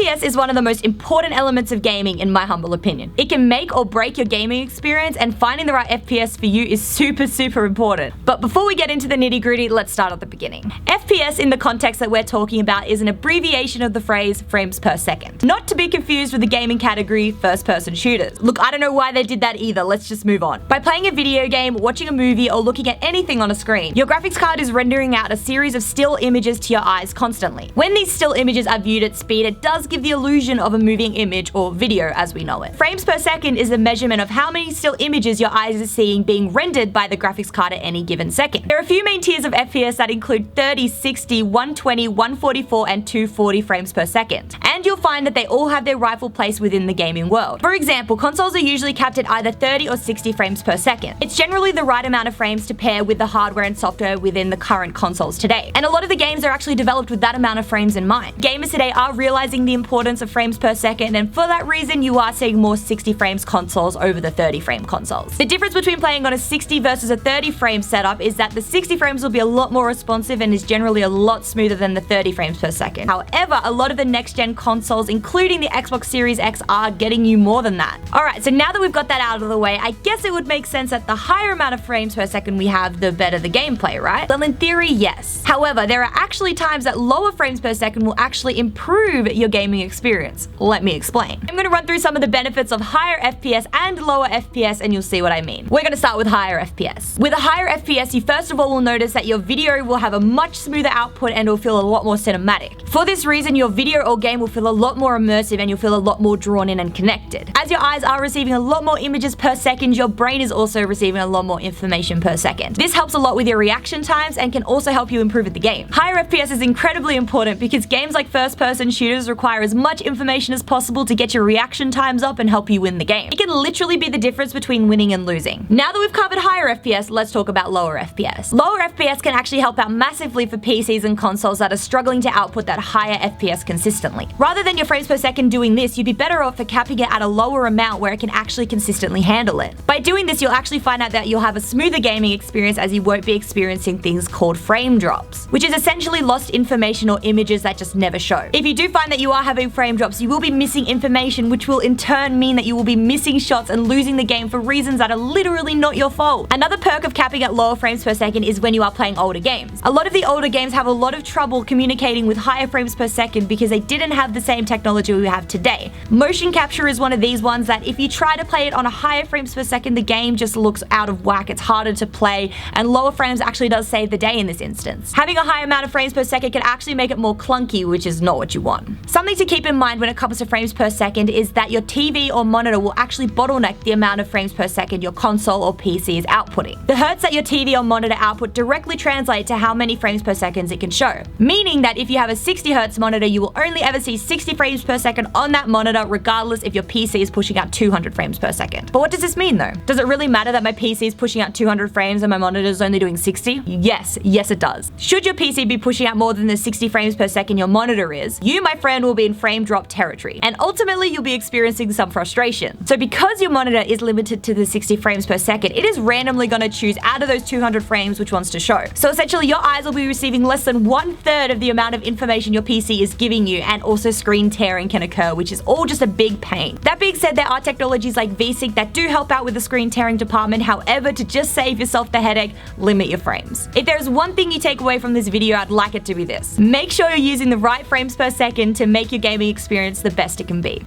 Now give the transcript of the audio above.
FPS is one of the most important elements of gaming in my humble opinion. It can make or break your gaming experience, and finding the right FPS for you is super important. But before we get into the nitty-gritty, let's start at the beginning. FPS in the context that we're talking about is an abbreviation of the phrase frames per second. Not to be confused with the gaming category first-person shooters. Look, I don't know why they did that either, let's just move on. By playing a video game, watching a movie, or looking at anything on a screen, your graphics card is rendering out a series of still images to your eyes constantly. When these still images are viewed at speed, it does give the illusion of a moving image, or video as we know it. Frames per second is the measurement of how many still images your eyes are seeing being rendered by the graphics card at any given second. There are a few main tiers of FPS that include 30, 60, 120, 144, and 240 frames per second. And you'll find that they all have their rightful place within the gaming world. For example, consoles are usually capped at either 30 or 60 frames per second. It's generally the right amount of frames to pair with the hardware and software within the current consoles today. And a lot of the games are actually developed with that amount of frames in mind. Gamers today are realizing the importance of frames per second, and for that reason you are seeing more 60 frames consoles over the 30 frame consoles. The difference between playing on a 60 versus a 30 frame setup is that the 60 frames will be a lot more responsive and is generally a lot smoother than the 30 frames per second. However, a lot of the next gen consoles, including the Xbox Series X, are getting you more than that. Alright, so now that we've got that out of the way, I guess it would make sense that the higher amount of frames per second we have, the better the gameplay, right? Well, in theory, yes. However, there are actually times that lower frames per second will actually improve your gaming experience. Let me explain. I'm going to run through some of the benefits of higher FPS and lower FPS, and you'll see what I mean. We're going to start with higher FPS. With a higher FPS, you first of all will notice that your video will have a much smoother output and will feel a lot more cinematic. For this reason, your video or game will feel a lot more immersive and you'll feel a lot more drawn in and connected. As your eyes are receiving a lot more images per second, your brain is also receiving a lot more information per second. This helps a lot with your reaction times and can also help you improve at the game. Higher FPS is incredibly important because games like first-person shooters require as much information as possible to get your reaction times up and help you win the game. It can literally be the difference between winning and losing. Now that we've covered higher FPS, let's talk about lower FPS. Lower FPS can actually help out massively for PCs and consoles that are struggling to output that higher FPS consistently. Rather than your frames per second doing this, you'd be better off for capping it at a lower amount where it can actually consistently handle it. By doing this, you'll actually find out that you'll have a smoother gaming experience, as you won't be experiencing things called frame drops, which is essentially lost information or images that just never show. If you do find that you are having frame drops, you will be missing information, which will in turn mean that you will be missing shots and losing the game for reasons that are literally not your fault. Another perk of capping at lower frames per second is when you are playing older games. A lot of the older games have a lot of trouble communicating with higher frames per second because they didn't have the same technology we have today. Motion capture is one of these ones that if you try to play it on a higher frames per second, the game just looks out of whack. It's harder to play, and lower frames actually does save the day in this instance. Having a high amount of frames per second can actually make it more clunky, which is not what you want. Something to keep in mind when it comes to frames per second is that your TV or monitor will actually bottleneck the amount of frames per second your console or PC is outputting. The hertz that your TV or monitor output directly translate to how many frames per second it can show, meaning that if you have a 60 Hz monitor, you will only ever see 60 frames per second on that monitor, regardless if your PC is pushing out 200 frames per second. But what does this mean though? Does it really matter that my PC is pushing out 200 frames and my monitor is only doing 60? Yes it does. Should your PC be pushing out more than the 60 frames per second your monitor is, you, my friend, will be in frame drop territory, and ultimately you'll be experiencing some frustration. So because your monitor is limited to the 60 frames per second, it is randomly going to choose out of those 200 frames which ones to show. So essentially your eyes will be receiving less than 1/3 of the amount of information your PC is giving you, and also screen tearing can occur, which is all just a big pain. That being said, there are technologies like VSync that do help out with the screen tearing department. However, to just save yourself the headache, limit your frames. If there's one thing you take away from this video, I'd like it to be this: make sure you're using the right frames per second to make your gaming experience the best it can be.